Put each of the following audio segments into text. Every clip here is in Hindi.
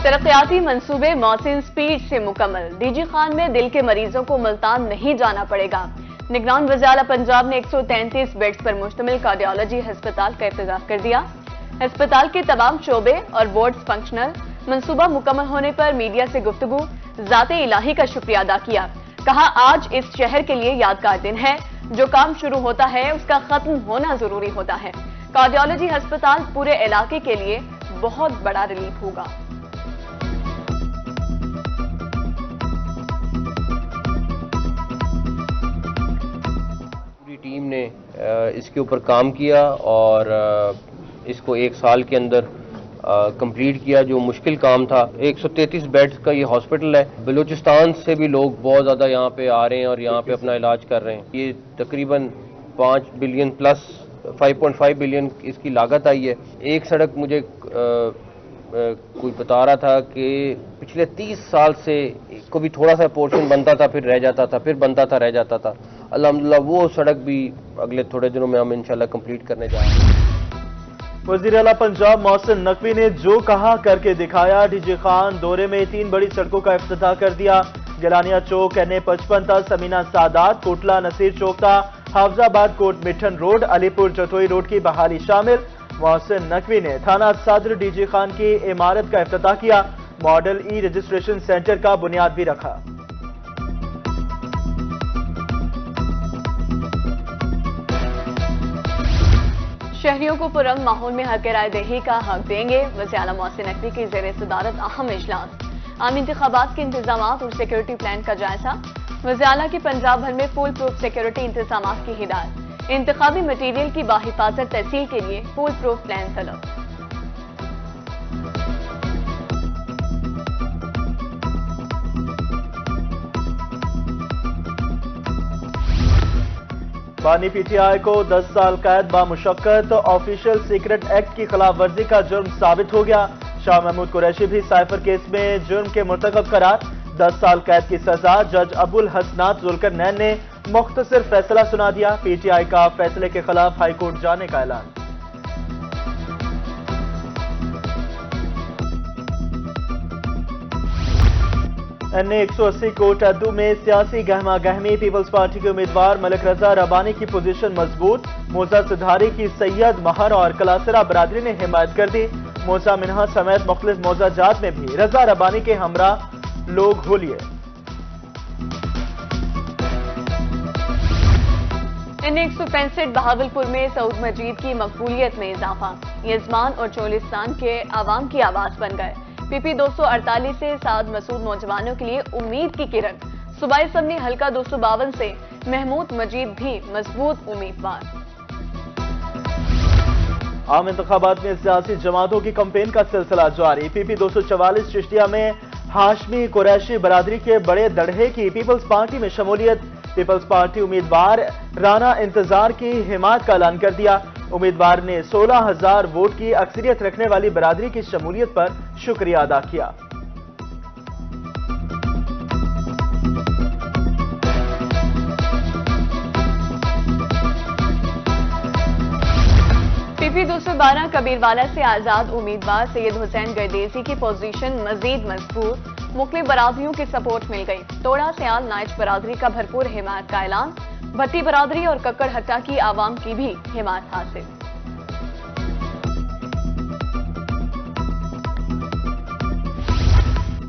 तरक्याती मंसूबे मौसिन स्पीड से मुकम्मल। डीजी खान में दिल के मरीजों को मुल्तान नहीं जाना पड़ेगा। निगरान वज़ीर-ए-आला पंजाब ने 133 बेड्स पर मुश्तमिल कार्डियोलॉजी अस्पताल का इफ्तिताह कर दिया। अस्पताल के तमाम शोबे और वार्ड्स फंक्शनल। मंसूबा मुकम्मल होने पर मीडिया से गुफ्तगू, ज़ाते इलाही का शुक्रिया अदा किया। कहा, आज इस शहर के लिए यादगार दिन है। जो काम शुरू होता है उसका खत्म होना जरूरी होता है। कार्डियोलॉजी अस्पताल पूरे इलाके के लिए बहुत बड़ा रिलीफ होगा। पूरी टीम ने इसके ऊपर काम किया और इसको 1 साल के अंदर कंप्लीट किया। जो मुश्किल काम था, 133 बेड्स का ये हॉस्पिटल है। बलूचिस्तान से भी लोग बहुत ज़्यादा यहाँ पे आ रहे हैं और यहाँ पे अपना इलाज कर रहे हैं। ये तकरीबन 5 बिलियन प्लस 5.5 बिलियन इसकी लागत आई है। एक सड़क मुझे कोई बता रहा था कि पिछले 30 साल से कभी थोड़ा सा पोर्शन बनता था, फिर रह जाता था, फिर बनता था, रह जाता था। अल्हम्दुलिल्लाह वो सड़क भी अगले थोड़े दिनों में हम इंशाल्लाह कंप्लीट करने जा रहे हैं। वज़ीर-ए-आला पंजाब मोहसिन नकवी ने जो कहा करके दिखाया। डीजी खान दौरे में 3 बड़ी सड़कों का इफ्तिताह कर दिया। गिलानिया चौक NA55 था, समीना सादात, कोटला नसीर चौक था, हाफजाबाद कोट मिठन रोड, अलीपुर चटोई रोड की बहाली शामिल। मोहसिन नकवी ने थाना सदर डीजी खान की इमारत का इफ्तिताह किया। मॉडल रजिस्ट्रेशन सेंटर का बुनियाद भी रखा। शहरियों को पुरअमन माहौल में हक राय दही का हक देंगे। वज़ीर-ए-आला मोहसिन नकवी की ज़ेर सदारत अहम इजलास। आम इंतखाबात के इंतजाम और सिक्योरिटी प्लान का जायजा। वज़ीर-ए-आला की पंजाब भर में फुल प्रूफ सिक्योरिटी इंतजाम की हिदायत। इंतखाबी मटीरियल की बाहिफाजत तहसील के लिए फुल प्रूफ प्लान तलब। बानी PTI को 10 साल कैद बामुशक्कत। ऑफिशियल सीक्रेट एक्ट की खिलाफ वर्जी का जुर्म साबित हो गया। शाह महमूद कुरैशी भी साइफर केस में जुर्म के मुर्तकब करार। 10 साल कैद की सजा। जज अबुल हसनात जुल्करनैन ने मुख्तसर फैसला सुना दिया। PTI का फैसले के खिलाफ हाईकोर्ट जाने का ऐलान। NA 180 कोट अद्दू में सियासी गहमा गहमी। पीपल्स पार्टी के उम्मीदवार मलिक रजा रबानी की पोजीशन मजबूत। मोजा सुधारी की सैयद महर और कलासरा बरादरी ने हिमायत कर दी। मोजा मिनहा समेत मुख्तलिफ मोजाजात में भी रजा रबानी के हमरा लोग होलिए। NA 165 बहावलपुर में सऊद मजीद की मकबूलियत में इजाफा। यजमान और चोलिस्तान के आवाम की आवाज बन गए। PP 248 से साद मसूद नौजवानों के लिए उम्मीद की किरण। सूबाई असम्बली हल्का 252 से महमूद मजीद भी मजबूत उम्मीदवार। आम इंतखाबात में सियासी जमातों की कैंपेन का सिलसिला जारी। PP 244 चिश्तिया में हाशमी कुरैशी बरादरी के बड़े दड़हे की पीपल्स पार्टी में शमूलियत। पीपल्स पार्टी उम्मीदवार राना इंतजार की हिमायत का ऐलान कर दिया। उम्मीदवार ने 16,000 वोट की अक्सरियत रखने वाली बरादरी की शमूलियत पर शुक्रिया अदा किया। PP 212 कबीरवाला से आजाद उम्मीदवार सैयद हुसैन गर्देजी की पोजीशन मजीद मजबूत। मुख्तलिफ बरादरियों की सपोर्ट मिल गई। तोड़ा सयाल नाइच बरादरी का भरपूर हिमायत का ऐलान। भट्टी बरादरी और कक्कड़हट्टा की आवाम की भी हिमायत हासिल।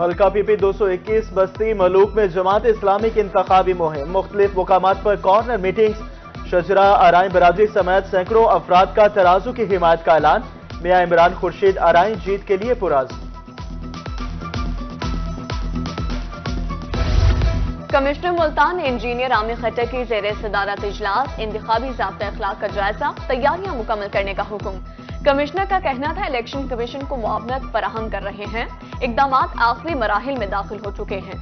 हल्का PP 221 बस्ती मलूक में जमात इस्लामी की इंतखाबी मुहिम। मुख्तलिफ मुकामात पर कॉर्नर मीटिंग्स। शजरा आराई बरादरी समेत सैकड़ों अफराद का तराजू की हिमायत का ऐलान। मियां इमरान खुर्शीद आराई जीत के लिए पुराज़। कमिश्नर मुल्तान इंजीनियर आमिर खट्टर की ज़ेर सदारत इजलास। इंतखाबी ज़ाब्ता अखलाक का जायजा। तैयारियां मुकम्मल करने का हुक्म। कमिश्नर का कहना था इलेक्शन कमीशन को मुआवनत फराहम कर रहे हैं। इकदामात आखिरी मराहिल में दाखिल हो चुके हैं।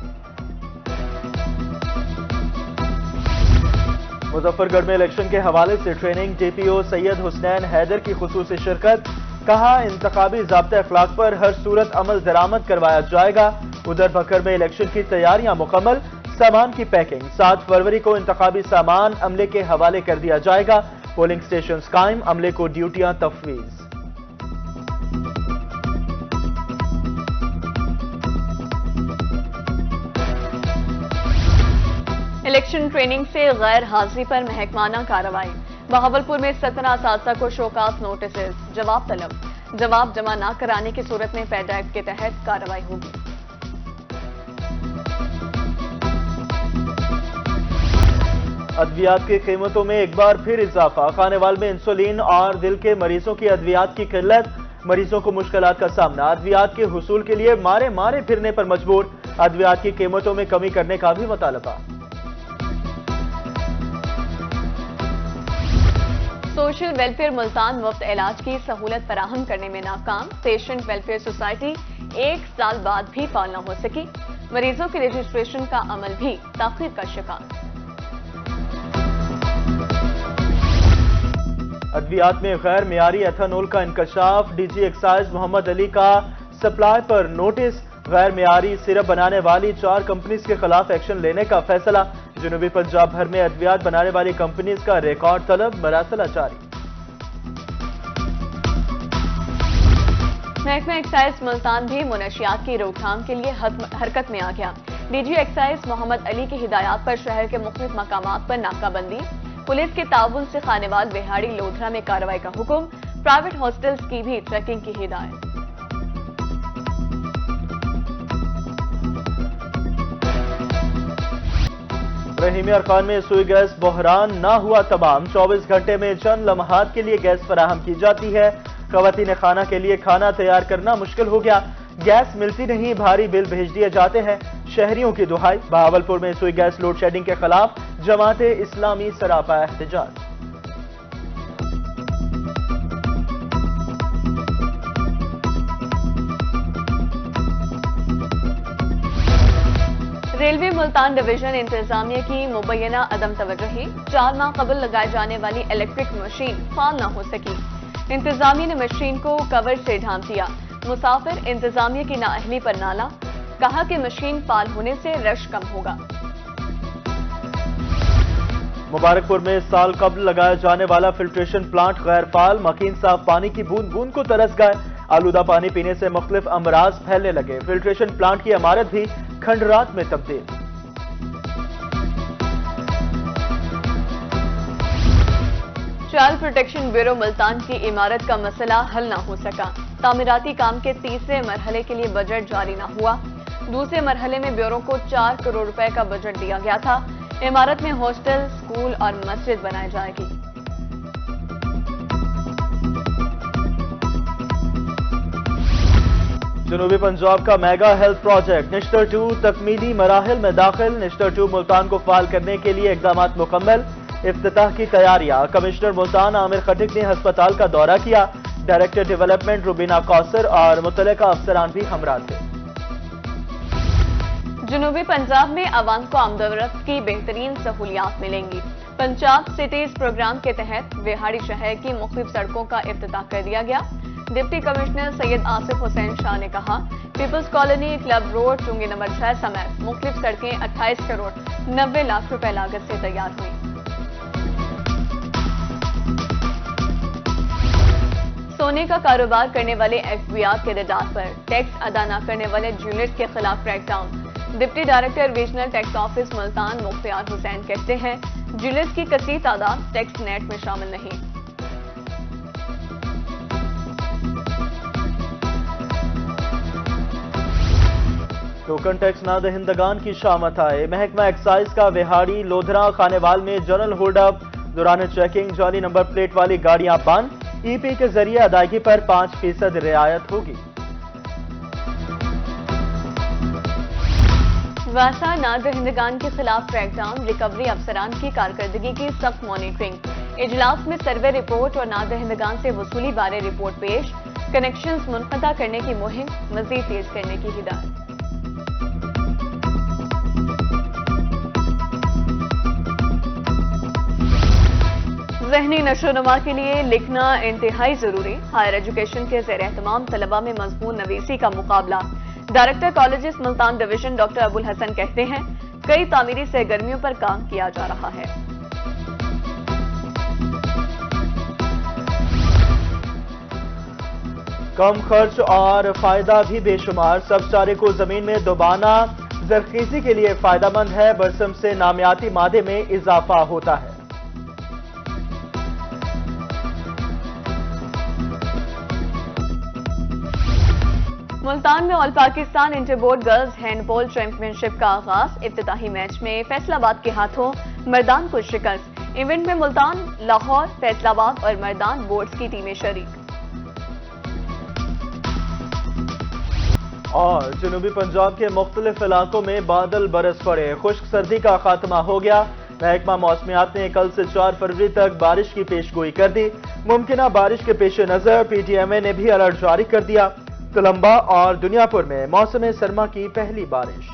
मुजफ्फरगढ़ में इलेक्शन के हवाले से ट्रेनिंग। DPO सैयद हुसनैन हैदर की खुसूसी शिरकत। कहा, इंतखाबी ज़ाब्ता अखलाक पर हर सूरत अमल दरामद करवाया जाएगा। उधर बकर में इलेक्शन की तैयारियां मुकम्मल। सामान की पैकिंग। 7 फरवरी को इंतखाबी सामान अमले के हवाले कर दिया जाएगा। पोलिंग स्टेशन कायम। अमले को ड्यूटियां तफवीज। इलेक्शन ट्रेनिंग से गैर हाजिरी पर महकमाना कार्रवाई। बहावलपुर में 17 असातिज़ा को शोकास नोटिस, जवाब तलब। जवाब जमा न कराने की सूरत में पेड एक्ट के तहत कार्रवाई होगी। अद्वियात की कीमतों में एक बार फिर इजाफा। खानेवाल में इंसुलिन और दिल के मरीजों की अद्वियात की किल्लत, मरीजों को मुश्किलात का सामना। अद्वियात के हुसूल के लिए मारे मारे फिरने पर मजबूर। अद्वियात की कीमतों में कमी करने का भी मुतालबा। सोशल वेलफेयर मुल्तान मुफ्त इलाज की सहूलत फराहम करने में नाकाम। पेशेंट वेलफेयर सोसाइटी 1 साल बाद भी फाल न हो सकी। मरीजों के रजिस्ट्रेशन का अमल भी ताखीर का शिकार। अद्वियात में गैर मियारी एथानॉल का इंकशाफ। डीजी एक्साइज मोहम्मद अली का सप्लाई पर नोटिस। गैर मियारी सिरप बनाने वाली 4 कंपनीज के खिलाफ एक्शन लेने का फैसला। जनूबी पंजाब भर में अद्वियात बनाने वाली कंपनीज का रिकॉर्ड तलब, मरासला जारी। महकमा एक्साइज मुल्तान भी मुनशियात की रोकथाम के लिए हरकत में आ गया। डीजी एक्साइज मोहम्मद अली की हिदायत पर शहर के मुख्तलिफ मकामात पर नाकाबंदी। पुलिस के ताउन से खानेवाल, बिहाड़ी, लोधरा में कार्रवाई का हुक्म। प्राइवेट हॉस्टल्स की भी ट्रैकिंग की हिदायत। रहीमी अरकान में सुई गैस बहरान ना हुआ तमाम। 24 घंटे में चंद लम्हात के लिए गैस फराहम की जाती है। खवातीन खाना के लिए खाना तैयार करना मुश्किल हो गया। गैस मिलती नहीं, भारी बिल भेज दिए जाते हैं। शहरियों की दुहाई। बहावलपुर में सुई गैस लोड शेडिंग के खिलाफ जमाते इस्लामी सरापा एहतजाज। रेलवे मुल्तान डिवीजन इंतजामिया की मुबैना अदम तवज्जुही। 4 माह कबल लगाए जाने वाली इलेक्ट्रिक मशीन फाल न हो सकी। इंतजामिया ने मशीन को कवर से ढांप दिया। मुसाफिर इंतजामिया की नाअहली पर नाला, कहा कि मशीन फाल होने से रश कम होगा। मुबारकपुर में साल कबल लगाया जाने वाला फिल्ट्रेशन प्लांट गैर फाल। मकीन साफ पानी की बूंद बूंद को तरस गए। आलूदा पानी पीने से मुख्तलिफ अमराज फैलने लगे। फिल्ट्रेशन प्लांट की इमारत भी खंडरात में तब्दील। चाइल्ड प्रोटेक्शन ब्यूरो मुल्तान की इमारत का मसला हल न हो सका। तामीराती काम के तीसरे मरहले के लिए बजट जारी न हुआ। दूसरे मरहले में ब्यूरो को 4 करोड़ रुपए का बजट दिया गया था। इमारत में हॉस्टल, स्कूल और मस्जिद बनाई जाएगी। जनूबी पंजाब का मेगा हेल्थ प्रोजेक्ट निश्तर 2 तकमीली मराहिल में दाखिल। निश्तर 2 मुल्तान को फाल करने के लिए इकदाम मुकम्मल। इफ्तिताह की तैयारियां। कमिश्नर मुल्तान आमिर खटिक ने अस्पताल का दौरा किया। डायरेक्टर डेवलपमेंट रुबीना कौसर और मुतल्लिका अफसरान भी हमरा थे। जनूबी पंजाब में अवाम को आमदोरफ्त की बेहतरीन सहूलियात मिलेंगी। पंजाब सिटीज प्रोग्राम के तहत बिहाड़ी शहर की मुख्तलिफ सड़कों का इफ्तिताह कर दिया गया। डिप्टी कमिश्नर सैयद आसिफ हुसैन शाह ने कहा, पीपल्स कॉलोनी, क्लब रोड, चुंगी नंबर 6 समेत मुख्तलिफ सड़कें 28 करोड़ 90 लाख रुपए लागत से तैयार हुई। सोने का कारोबार करने वाले एफबीआर के रडार पर। टैक्स अदा न करने वाले ज्वेलर्स के खिलाफ crackdown. Deputy director regional tax office Multan Mukhtiar Hussain कहते हैं, ज्वेलर्स की कसीर तादाद टैक्स नेट में शामिल नहीं। टोकन टैक्स ना दहिंदगान की शामत आए। महकमा एक्साइज का बिहाड़ी, लोधरा, खानेवाल में जनरल होल्ड अप। दौरान चेकिंग जाली नंबर प्लेट वाली गाड़ियां बंद। ईपी के जरिए अदायगी पर 5% रियायत होगी। वासा नादहिंदगान के खिलाफ क्रैकडाउन। रिकवरी अफसरान की कारकर्दगी की सख्त मॉनिटरिंग। इजलास में सर्वे रिपोर्ट और नादहिंदगान से वसूली बारे रिपोर्ट पेश। कनेक्शंस मुनक़ता करने की मुहिम मजीद तेज करने की हिदायत। ज़हनी नशोनुमा के लिए लिखना इंतहाई जरूरी। हायर एजुकेशन के ज़ेर एहतमाम तलबा में मज़मून नवीसी का मुकाबला। Director colleges Multan division doctor Abul Hasan कहते हैं, कई तामीरी सरगर्मियों पर काम किया जा रहा है। कम खर्च और फायदा भी बेशुमार। सब चारे को जमीन में दोबाना जरखेजी के लिए फायदेमंद है। बरसम से नामियाती मादे में इजाफा होता है। मुल्तान में all Pakistan interboard girls handball championship का आगाज। इफ्तिताही मैच में फैसलाबाद के हाथों मर्दान को शिकस्त। इवेंट में मुल्तान, लाहौर, फैसलाबाद और मर्दान बोर्ड्स की टीमें शरीक। और जनूबी पंजाब के मुख्तलिफ इलाकों में बादल बरस पड़े। खुश्क सर्दी का खात्मा हो गया। महकमा मौसमियात ने कल से 4 फरवरी तक बारिश की पेशगोई कर दी। मुमकिन बारिश के पेश नजर PTMA ने भी अलर्ट जारी कर दिया। तुलंबा और दुनियापुर में मौसम सरमा की पहली बारिश।